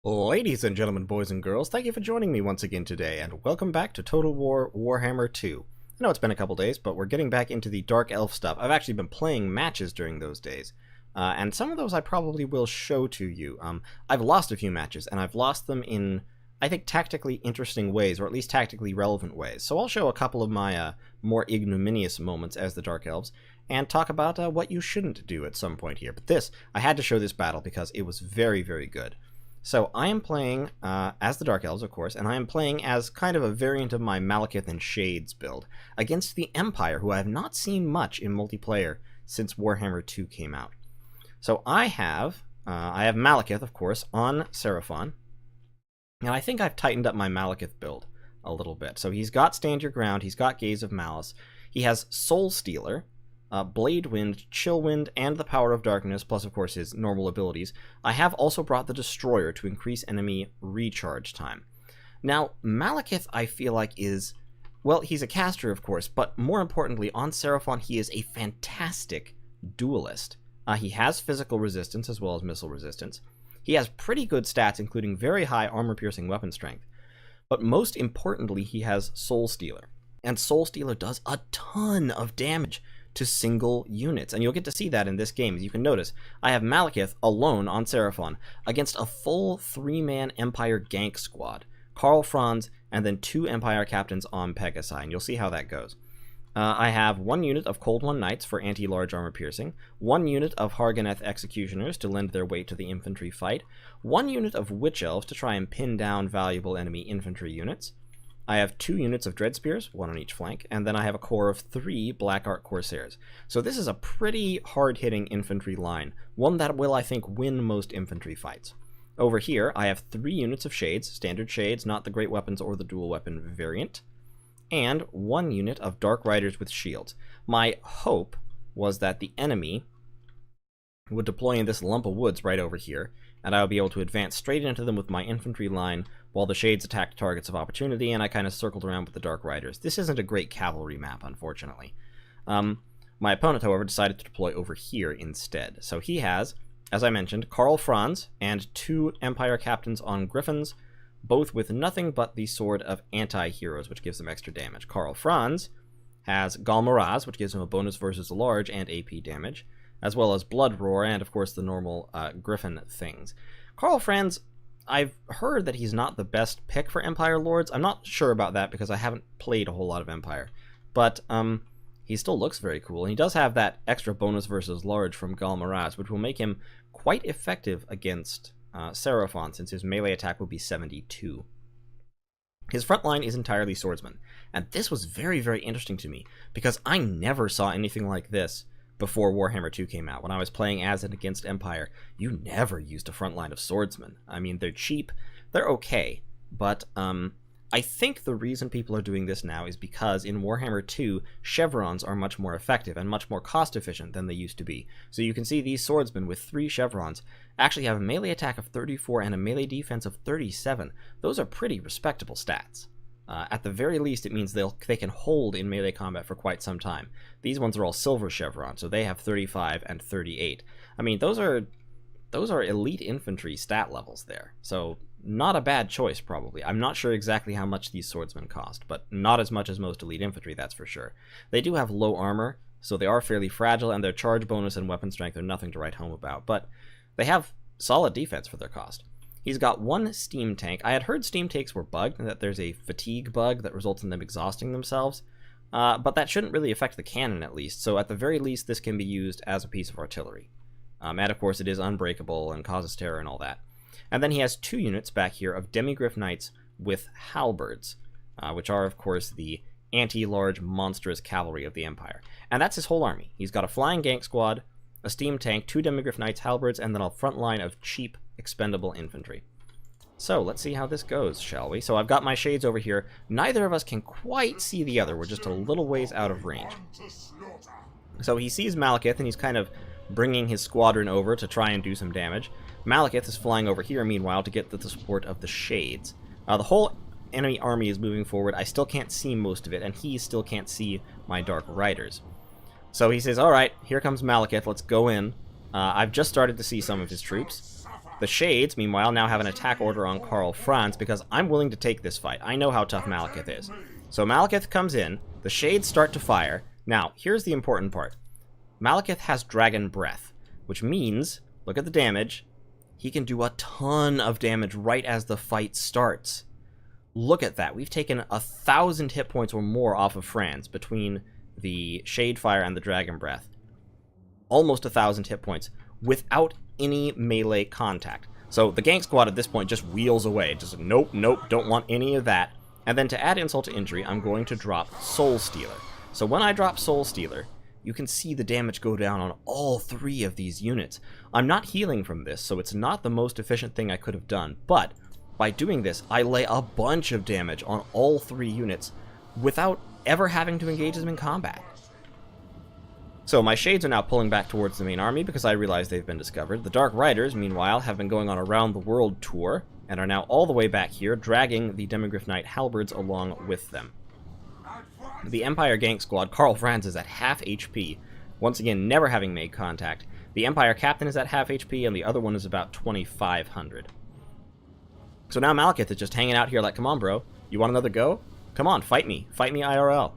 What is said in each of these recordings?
Ladies and gentlemen, boys and girls, thank you for joining me once again today, and welcome back to Total War Warhammer 2. I know it's been a couple days, but we're getting back into the Dark Elf stuff. I've actually been playing matches during those days, and some of those I probably will show to you. I've lost a few matches, and I've lost them in, I think, tactically interesting ways, or at least tactically relevant ways. So I'll show a couple of my more ignominious moments as the Dark Elves, and talk about what you shouldn't do at some point here. But I had to show this battle because it was very, very good. So I am playing as the Dark Elves, of course, and I am playing as kind of a variant of my Malekith and Shades build against the Empire, who I have not seen much in multiplayer since Warhammer 2 came out. So I have Malekith, of course, on Seraphon, and I think I've tightened up my Malekith build a little bit. So he's got Stand Your Ground, he's got Gaze of Malice, he has Soul Stealer, Blade Wind, Chill Wind, and the Power of Darkness, plus of course his normal abilities. I have also brought the Destroyer to increase enemy recharge time. Now, Malekith, I feel like is, well, he's a caster of course, but more importantly, on Seraphon he is a fantastic duelist. He has physical resistance as well as missile resistance. He has pretty good stats, including very high armor-piercing weapon strength. But most importantly, he has Soul Stealer. And Soul Stealer does a ton of damage to single units, and you'll get to see that in this game. As you can notice, I have Malekith alone on Seraphon against a full 3-man Empire gank squad, Karl Franz, and then 2 Empire captains on Pegasi, and you'll see how that goes. I have 1 unit of Cold One Knights for anti-large armor piercing, 1 unit of Harganeth Executioners to lend their weight to the infantry fight, 1 unit of Witch Elves to try and pin down valuable enemy infantry units. I have 2 units of Dread Spears, 1 on each flank, and then I have a core of 3 Black Ark Corsairs. So this is a pretty hard-hitting infantry line, one that will, I think, win most infantry fights. Over here, I have 3 units of Shades, standard Shades, not the Great Weapons or the Dual Weapon variant, and 1 unit of Dark Riders with shields. My hope was that the enemy would deploy in this lump of woods right over here, and I would be able to advance straight into them with my infantry line while the Shades attacked targets of opportunity, and I kind of circled around with the Dark Riders. This isn't a great cavalry map, unfortunately. My opponent, however, decided to deploy over here instead. So he has, as I mentioned, Karl Franz and 2 Empire captains on Griffins, both with nothing but the Sword of Anti-Heroes, which gives them extra damage. Karl Franz has Galmaraz, which gives him a bonus versus large and AP damage, as well as Blood Roar, and of course the normal Griffin things. Karl Franz, I've heard that he's not the best pick for Empire Lords. I'm not sure about that because I haven't played a whole lot of Empire. But he still looks very cool, and he does have that extra bonus versus large from Galmaraz, which will make him quite effective against Seraphon, since his melee attack will be 72. His front line is entirely swordsman, and this was very, very interesting to me, because I never saw anything like this before Warhammer 2 came out. When I was playing as and against Empire, you never used a front line of swordsmen. I mean, they're cheap, they're okay, but I think the reason people are doing this now is because in Warhammer 2, chevrons are much more effective and much more cost efficient than they used to be. So you can see these swordsmen with 3 chevrons actually have a melee attack of 34 and a melee defense of 37. Those are pretty respectable stats. At the very least, it means they can hold in melee combat for quite some time. These ones are all silver chevron, so they have 35 and 38. I mean, those are elite infantry stat levels there. So not a bad choice, probably. I'm not sure exactly how much these swordsmen cost, but not as much as most elite infantry, that's for sure. They do have low armor, so they are fairly fragile, and their charge bonus and weapon strength are nothing to write home about, but they have solid defense for their cost. He's got 1 steam tank. I had heard steam tanks were bugged, and that there's a fatigue bug that results in them exhausting themselves, but that shouldn't really affect the cannon at least, so at the very least this can be used as a piece of artillery. And of course it is unbreakable and causes terror and all that. And then he has 2 units back here of Demigryph Knights with halberds, which are of course the anti-large monstrous cavalry of the Empire. And that's his whole army. He's got a flying gank squad, a steam tank, 2 Demigryph Knights, halberds, and then a front line of cheap expendable infantry. So let's see how this goes, shall we? So I've got my Shades over here. Neither of us can quite see the other. We're just a little ways out of range. So he sees Malekith, and he's kind of bringing his squadron over to try and do some damage. Malekith is flying over here, meanwhile, to get the support of the Shades. The whole enemy army is moving forward. I still can't see most of it, and he still can't see my Dark Riders. So he says, alright, here comes Malekith, let's go in. I've just started to see some of his troops. The Shades, meanwhile, now have an attack order on Karl Franz because I'm willing to take this fight. I know how tough Malekith is. So Malekith comes in, the Shades start to fire. Now, here's the important part. Malekith has Dragon Breath, which means, look at the damage, he can do a ton of damage right as the fight starts. Look at that. We've taken 1,000 hit points or more off of Franz between the Shade Fire and the Dragon Breath. Almost 1,000 hit points without any melee contact. So the gank squad at this point just wheels away. Just nope, nope, don't want any of that. And then to add insult to injury, I'm going to drop Soul Stealer. So when I drop Soul Stealer, you can see the damage go down on all 3 of these units. I'm not healing from this, so it's not the most efficient thing I could have done, but by doing this, I lay a bunch of damage on all 3 units without ever having to engage them in combat. So my Shades are now pulling back towards the main army because I realize they've been discovered. The Dark Riders, meanwhile, have been going on a round-the-world tour and are now all the way back here, dragging the Demigryph Knight Halberds along with them. The Empire gank squad, Karl Franz, is at half HP, once again never having made contact. The Empire Captain is at half HP, and the other one is about 2,500. So now Malekith is just hanging out here like, come on, bro, you want another go? Come on, fight me IRL.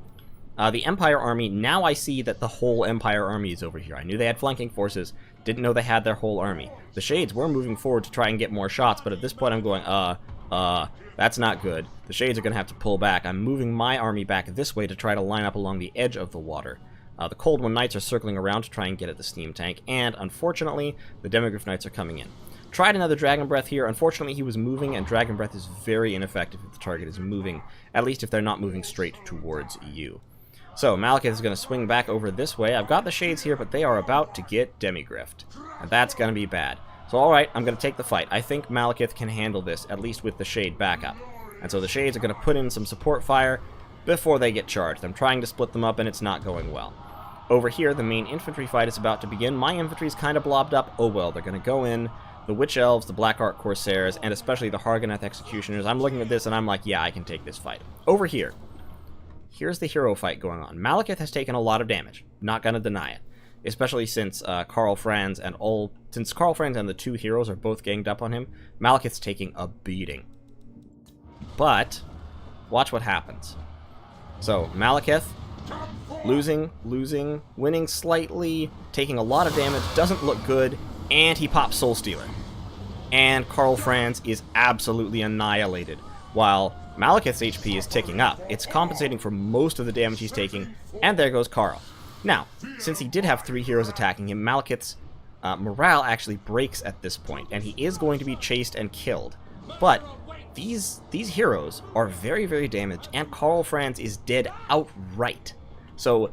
The Empire army, now I see that the whole Empire army is over here. I knew they had flanking forces, didn't know they had their whole army. The Shades were moving forward to try and get more shots, but at this point I'm going, that's not good. The Shades are going to have to pull back. I'm moving my army back this way to try to line up along the edge of the water. The Cold One Knights are circling around to try and get at the steam tank, and unfortunately, the Demigryph Knights are coming in. Tried another Dragon Breath here. Unfortunately, he was moving, and Dragon Breath is very ineffective if the target is moving, at least if they're not moving straight towards you. So, Malekith is going to swing back over this way. I've got the Shades here, but they are about to get Demigryphed, and that's going to be bad. So, alright, I'm going to take the fight. I think Malekith can handle this, at least with the Shade backup. And so the Shades are going to put in some support fire before they get charged. I'm trying to split them up, and it's not going well. Over here, the main infantry fight is about to begin. My infantry's kind of blobbed up. Oh well, they're going to go in. The Witch Elves, the Black Ark Corsairs, and especially the Hargoneth Executioners. I'm looking at this, and I'm like, yeah, I can take this fight. Over here, here's the hero fight going on. Malekith has taken a lot of damage. Not going to deny it. Especially since Karl Franz and the 2 heroes are both ganged up on him, Malekith's taking a beating. But watch what happens. So Malekith losing, winning slightly, taking a lot of damage, doesn't look good, and he pops Soul Stealer. And Karl Franz is absolutely annihilated, while Malekith's HP is ticking up. It's compensating for most of the damage he's taking, and there goes Karl. Now, since he did have 3 heroes attacking him, Malekith's morale actually breaks at this point, and he is going to be chased and killed. But these heroes are very, very damaged, and Karl Franz is dead outright. So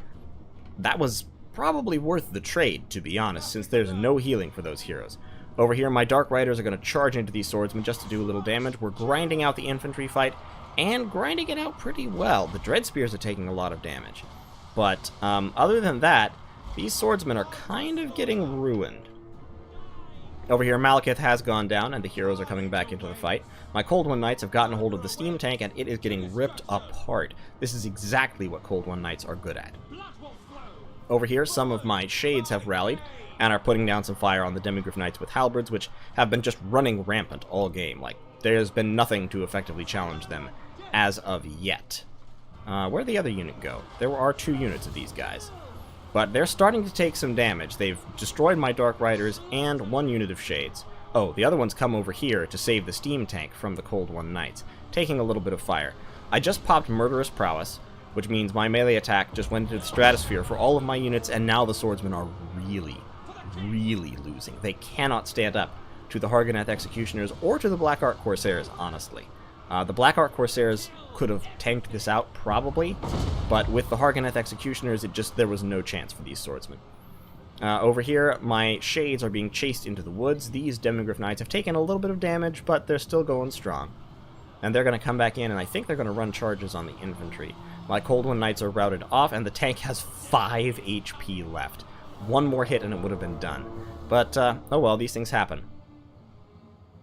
that was probably worth the trade, to be honest, since there's no healing for those heroes. Over here, my Dark Riders are going to charge into these swordsmen just to do a little damage. We're grinding out the infantry fight, and grinding it out pretty well. The Dread Spears are taking a lot of damage. But other than that, these swordsmen are kind of getting ruined. Over here, Malekith has gone down, and the heroes are coming back into the fight. My Cold One Knights have gotten a hold of the steam tank, and it is getting ripped apart. This is exactly what Cold One Knights are good at. Over here, some of my Shades have rallied, and are putting down some fire on the Demigryph Knights with halberds, which have been just running rampant all game. Like, there's been nothing to effectively challenge them as of yet. Where'd the other unit go? There are 2 units of these guys. But they're starting to take some damage. They've destroyed my Dark Riders and 1 unit of Shades. Oh, the other one's come over here to save the steam tank from the Cold One Knights, taking a little bit of fire. I just popped Murderous Prowess, which means my melee attack just went into the stratosphere for all of my units, and now the swordsmen are really, really losing. They cannot stand up to the Hargoneth Executioners or to the Black Ark Corsairs, honestly. The Black Ark Corsairs could have tanked this out, probably, but with the Hargoneth Executioners, there was no chance for these swordsmen. Over here, my Shades are being chased into the woods. These Demigryph Knights have taken a little bit of damage, but they're still going strong. And they're going to come back in, and I think they're going to run charges on the infantry. My Cold One Knights are routed off, and the tank has 5 HP left. 1 more hit and it would have been done. But, oh well, these things happen.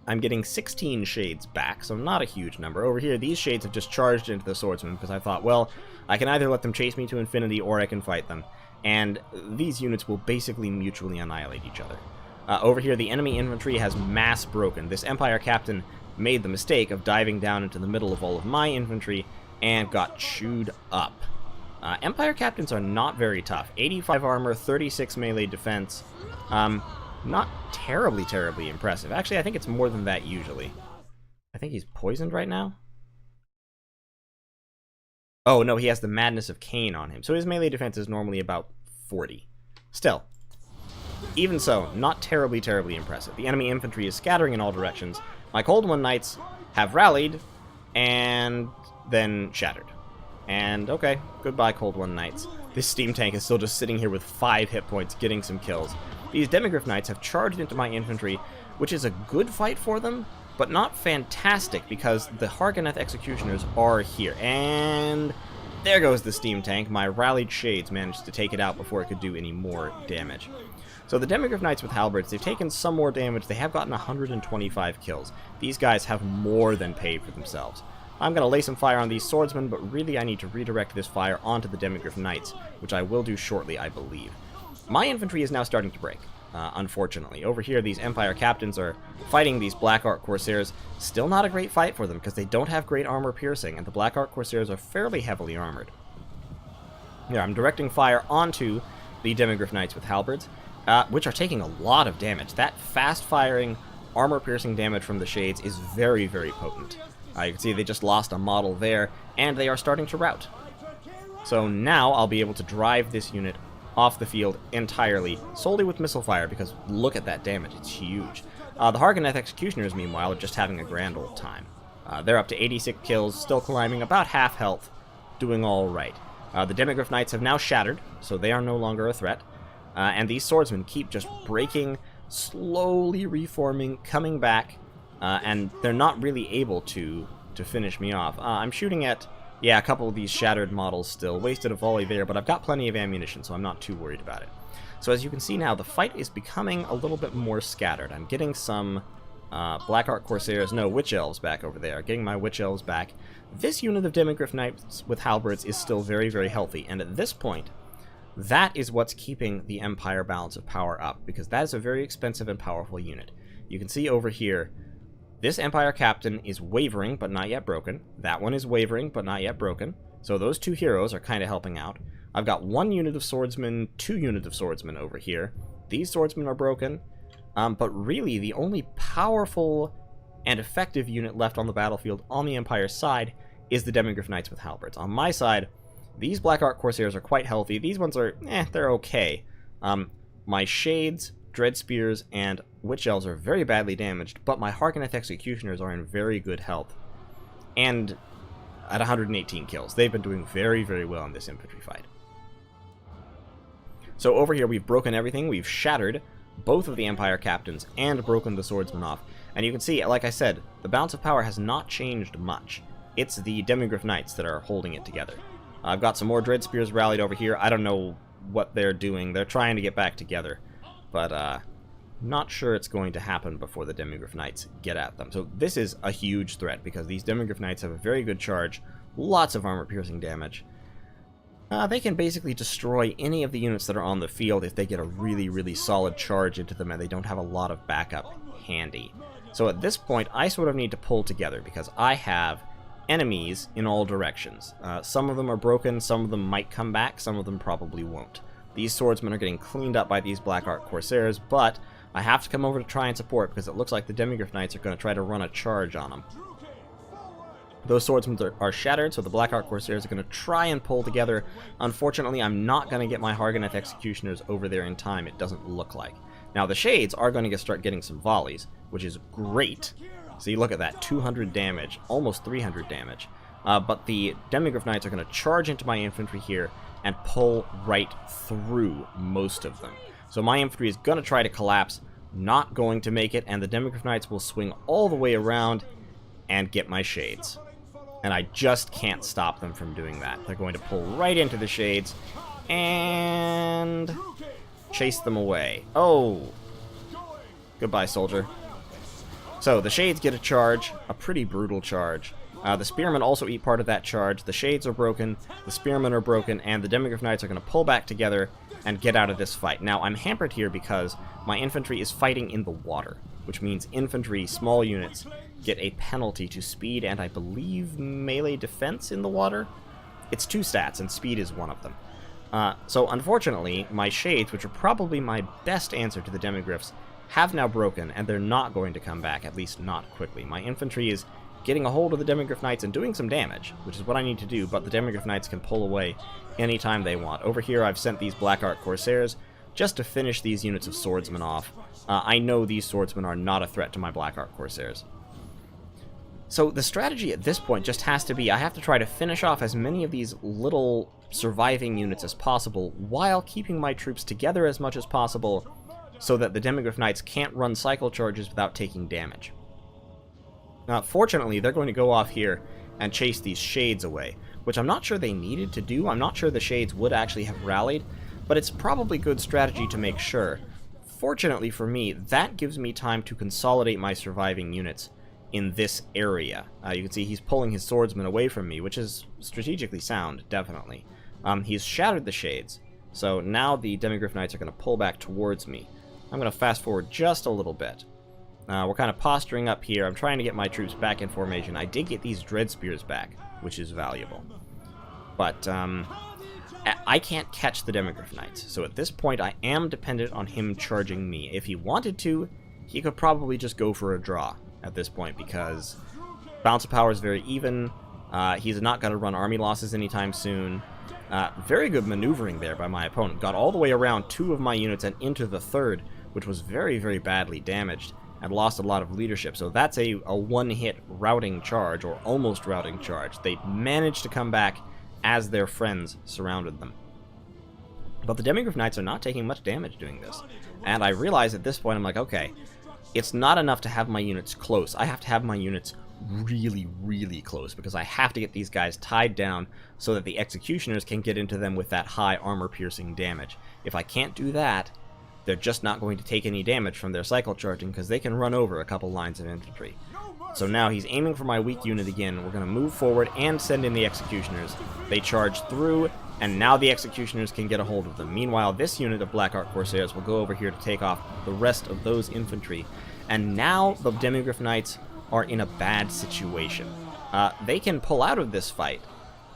I'm getting 16 Shades back, so not a huge number. Over here, these Shades have just charged into the swordsmen, because I thought, well, I can either let them chase me to infinity, or I can fight them. And these units will basically mutually annihilate each other. Over here, the enemy infantry has mass broken. This Empire captain made the mistake of diving down into the middle of all of my infantry and got chewed up. Empire captains are not very tough. 85 armor, 36 melee defense. Not terribly impressive. Actually, I think it's more than that usually. I think he's poisoned right now. Oh, no, he has the Madness of Cain on him. So his melee defense is normally about 40. Still, even so, not terribly impressive. The enemy infantry is scattering in all directions. My Cold One Knights have rallied and then shattered. And, okay, goodbye, Cold One Knights. This steam tank is still just sitting here with 5 hit points, getting some kills. These Demigryph Knights have charged into my infantry, which is a good fight for them, but not fantastic, because the Hargoneth Executioners are here. And there goes the steam tank. My rallied Shades managed to take it out before it could do any more damage. So the Demigryph Knights with Halberds, they've taken some more damage. They have gotten 125 kills. These guys have more than paid for themselves. I'm going to lay some fire on these swordsmen, but really I need to redirect this fire onto the Demigryph Knights, which I will do shortly, I believe. My infantry is now starting to break, unfortunately. Over here, these Empire captains are fighting these Black Ark Corsairs. Still not a great fight for them, because they don't have great armor piercing, and the Black Ark Corsairs are fairly heavily armored. Yeah, I'm directing fire onto the Demigryph Knights with Halberds, which are taking a lot of damage. That fast-firing, armor-piercing damage from the Shades is very potent. You can see they just lost a model there, and they are starting to rout. So now I'll be able to drive this unit off the field entirely, solely with missile fire, because look at that damage, it's huge. The Hargoneth Executioners, meanwhile, are just having a grand old time. They're up to 86 kills, still climbing, about half health, doing alright. The Demigryph Knights have now shattered, so they are no longer a threat. And these swordsmen keep just breaking, slowly reforming, coming back, and they're not really able to finish me off. I'm shooting at, yeah, a couple of these shattered models still. Wasted a volley there, but I've got plenty of ammunition, so I'm not too worried about it. So as you can see now, the fight is becoming a little bit more scattered. I'm getting some Black Ark Corsairs, no, Witch Elves back over there. Getting my Witch Elves back. This unit of Demigryph Knights with Halberds is still very healthy, and at this point, that is what's keeping the Empire balance of power up, because that is a very expensive and powerful unit. You can see over here, this Empire Captain is wavering, but not yet broken. That one is wavering, but not yet broken. So those two heroes are kind of helping out. I've got 1 unit of swordsmen, 2 units of swordsmen over here. These swordsmen are broken, but really the only powerful and effective unit left on the battlefield on the Empire side is the Demigryph Knights with Halberds. On my side, these Black Ark Corsairs are quite healthy. These ones are, they're okay. My Shades, Dread Spears, and Witch Elves are very badly damaged, but my Hargoneth Executioners are in very good health. And at 118 kills. They've been doing very well in this infantry fight. So over here we've broken everything. We've shattered both of the Empire Captains and broken the swordsmen off. And you can see, like I said, the balance of power has not changed much. It's the Demigryph Knights that are holding it together. I've got some more Dread Spears rallied over here. I don't know what they're doing. They're trying to get back together. But, not sure it's going to happen before the Demigryph Knights get at them. So this is a huge threat, because these Demigryph Knights have a very good charge, lots of armor-piercing damage. They can basically destroy any of the units that are on the field if they get a really solid charge into them and they don't have a lot of backup handy. So at this point, I sort of need to pull together, because I have enemies in all directions. Some of them are broken, some of them might come back, some of them probably won't. These swordsmen are getting cleaned up by these Black Ark Corsairs, but I have to come over to try and support, because it looks like the Demigryph Knights are going to try to run a charge on them. Those swordsmen are shattered, so the Black Ark Corsairs are going to try and pull together. Unfortunately, I'm not going to get my Hargoneth Executioners over there in time, it doesn't look like. Now, the Shades are going to start getting some volleys, which is great. See, look at that, 200 damage, almost 300 damage. But the Demigryph Knights are going to charge into my infantry here and pull right through most of them. So my infantry is going to try to collapse, not going to make it, and the Demigryph Knights will swing all the way around and get my Shades. And I just can't stop them from doing that. They're going to pull right into the Shades and chase them away. Oh! Goodbye, soldier. So the Shades get a charge, a pretty brutal charge. The Spearmen also eat part of that charge, the Shades are broken, the Spearmen are broken, and the Demigryph Knights are going to pull back together and get out of this fight. Now, I'm hampered here because my infantry is fighting in the water, which means infantry, small units, get a penalty to speed and I believe melee defense in the water? It's 2 stats, and speed is one of them. So unfortunately, my Shades, which are probably my best answer to the Demigryphs, have now broken, and they're not going to come back, at least not quickly. My infantry is getting a hold of the Demigryph Knights and doing some damage, which is what I need to do, but the Demigryph Knights can pull away anytime they want. Over here, I've sent these Black Ark Corsairs just to finish these units of swordsmen off. I know these swordsmen are not a threat to my Black Ark Corsairs. So the strategy at this point just has to be, I have to try to finish off as many of these little surviving units as possible, while keeping my troops together as much as possible, so that the Demigryph Knights can't run cycle charges without taking damage. Fortunately, they're going to go off here and chase these Shades away, which I'm not sure they needed to do. I'm not sure the Shades would actually have rallied, but it's probably good strategy to make sure. Fortunately for me, that gives me time to consolidate my surviving units in this area. You can see he's pulling his swordsmen away from me, which is strategically sound, definitely. He's shattered the Shades, so now the Demigryph Knights are going to pull back towards me. I'm going to fast forward just a little bit. We're kind of posturing up here. I'm trying to get my troops back in formation. I did get these Dread Spears back, which is valuable. But I can't catch the Demigryph Knights, so at this point I am dependent on him charging me. If he wanted to, he could probably just go for a draw at this point, because balance of power is very even. He's not going to run army losses anytime soon. Very good maneuvering there by my opponent. Got all the way around 2 of my units and into the 3rd, which was very, very badly damaged, and lost a lot of leadership. So that's a one-hit routing charge, or almost routing charge. They managed to come back as their friends surrounded them. But the Demigryph Knights are not taking much damage doing this. And I realize at this point, I'm like, okay, it's not enough to have my units close. I have to have my units really, really close, because I have to get these guys tied down so that the Executioners can get into them with that high armor-piercing damage. If I can't do that, they're just not going to take any damage from their cycle charging, because they can run over a couple lines of infantry. So now he's aiming for my weak unit again. We're going to move forward and send in the Executioners. They charge through, and now the Executioners can get a hold of them. Meanwhile, this unit of Black Ark Corsairs will go over here to take off the rest of those infantry. And now the Demigryph Knights are in a bad situation. They can pull out of this fight,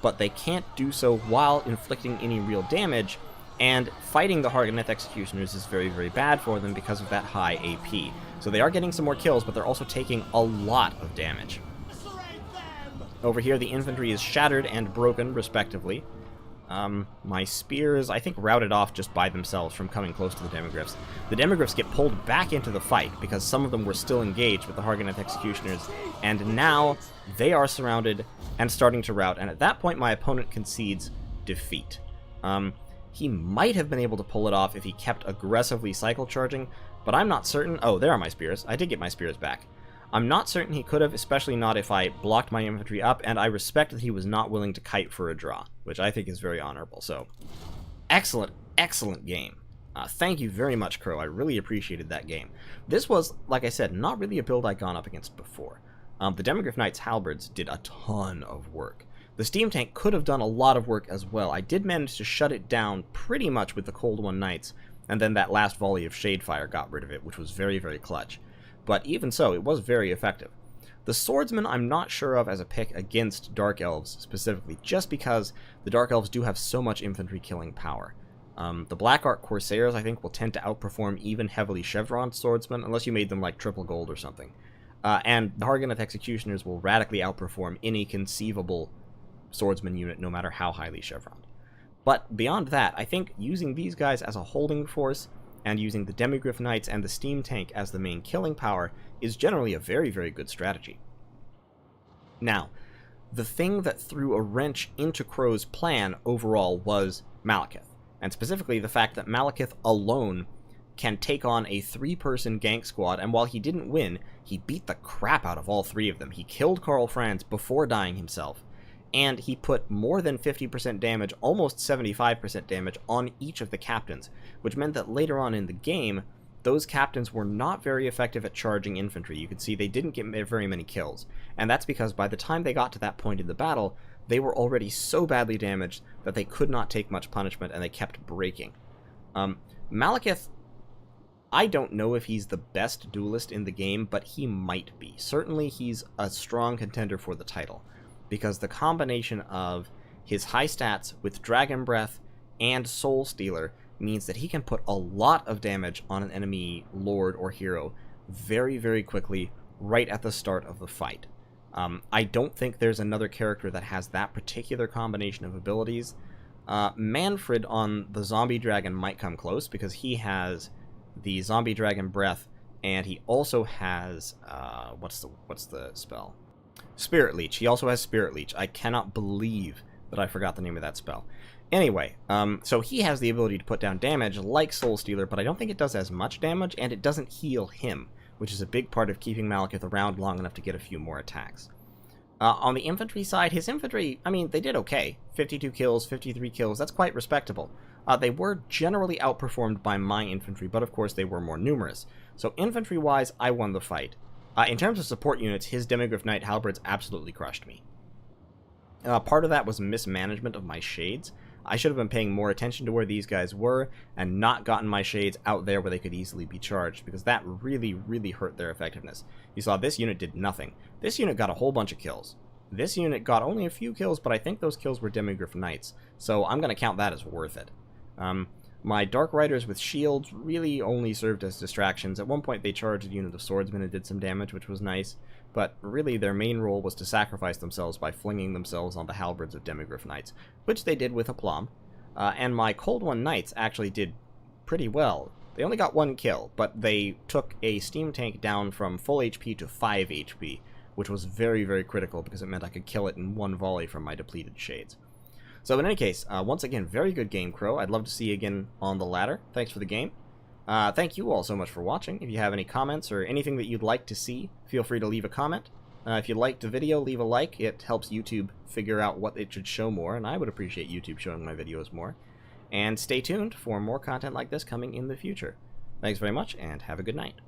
but they can't do so while inflicting any real damage, and fighting the Hargoneth Executioners is very, very bad for them because of that high AP. So they are getting some more kills, but they're also taking a lot of damage. Over here, the infantry is shattered and broken, respectively. My spears, I think, routed off just by themselves from coming close to the Demigryphs. The Demigryphs get pulled back into the fight because some of them were still engaged with the Hargoneth Executioners, and now they are surrounded and starting to rout, and at that point my opponent concedes defeat. He might have been able to pull it off if he kept aggressively cycle charging, but I'm not certain. Oh, there are my spears. I did get my spears back. I'm not certain he could have, especially not if I blocked my infantry up, and I respect that he was not willing to kite for a draw, which I think is very honorable. So, excellent, excellent game. Thank you very much, Crow. I really appreciated that game. This was, like I said, not really a build I'd gone up against before. The Demigryph Knights Halberds did a ton of work. The Steam Tank could have done a lot of work as well. I did manage to shut it down pretty much with the Cold One Knights, and then that last volley of Shadefire got rid of it, which was very, very clutch. But even so, it was very effective. The Swordsman I'm not sure of as a pick against Dark Elves specifically, just because the Dark Elves do have so much infantry killing power. The Black Ark Corsairs, I think, will tend to outperform even heavily chevroned Swordsmen, unless you made them like triple gold or something. And the Hargoneth Executioners will radically outperform any conceivable Swordsman unit, no matter how highly chevroned. But beyond that, I think using these guys as a holding force, and using the Demigryph Knights and the Steam Tank as the main killing power is generally a very, very good strategy. Now, the thing that threw a wrench into Crow's plan overall was Malekith, and specifically the fact that Malekith alone can take on a 3-person gank squad, and while he didn't win, he beat the crap out of all 3 of them. He killed Karl Franz before dying himself, and he put more than 50% damage, almost 75% damage, on each of the captains, which meant that later on in the game, those captains were not very effective at charging infantry. You could see they didn't get very many kills, and that's because by the time they got to that point in the battle, they were already so badly damaged that they could not take much punishment, and they kept breaking. Malekith, I don't know if he's the best duelist in the game, but he might be. Certainly he's a strong contender for the title, because the combination of his high stats with Dragon Breath and Soul Stealer means that he can put a lot of damage on an enemy lord or hero very, very quickly right at the start of the fight. I don't think there's another character that has that particular combination of abilities. Manfred on the Zombie Dragon might come close, because he has the Zombie Dragon Breath, and he also has, what's the spell? Spirit Leech. He also has Spirit Leech. I cannot believe that I forgot the name of that spell. Anyway, so he has the ability to put down damage like Soul Stealer, but I don't think it does as much damage, and it doesn't heal him, which is a big part of keeping Malekith around long enough to get a few more attacks. On the infantry side, his infantry, I mean, they did okay. 52 kills, 53 kills, that's quite respectable. They were generally outperformed by my infantry, but of course they were more numerous. So infantry-wise, I won the fight. In terms of support units, his Demigryph Knight Halberds absolutely crushed me. Part of that was mismanagement of my shades. I should have been paying more attention to where these guys were and not gotten my shades out there where they could easily be charged, because that really, really hurt their effectiveness. You saw this unit did nothing. This unit got a whole bunch of kills. This unit got only a few kills, but I think those kills were Demigryph Knights, so I'm going to count that as worth it. My Dark Riders with shields really only served as distractions. At one point they charged a unit of swordsmen and did some damage, which was nice, but really their main role was to sacrifice themselves by flinging themselves on the halberds of Demigryph Knights, which they did with aplomb. And my Cold One Knights actually did pretty well. They only got 1 kill, but they took a steam tank down from full HP to 5 HP, which was very, very critical because it meant I could kill it in one volley from my depleted shades. So in any case, once again, very good game, Crow. I'd love to see you again on the ladder. Thanks for the game. Thank you all so much for watching. If you have any comments or anything that you'd like to see, feel free to leave a comment. If you liked the video, leave a like. It helps YouTube figure out what it should show more, and I would appreciate YouTube showing my videos more. And stay tuned for more content like this coming in the future. Thanks very much, and have a good night.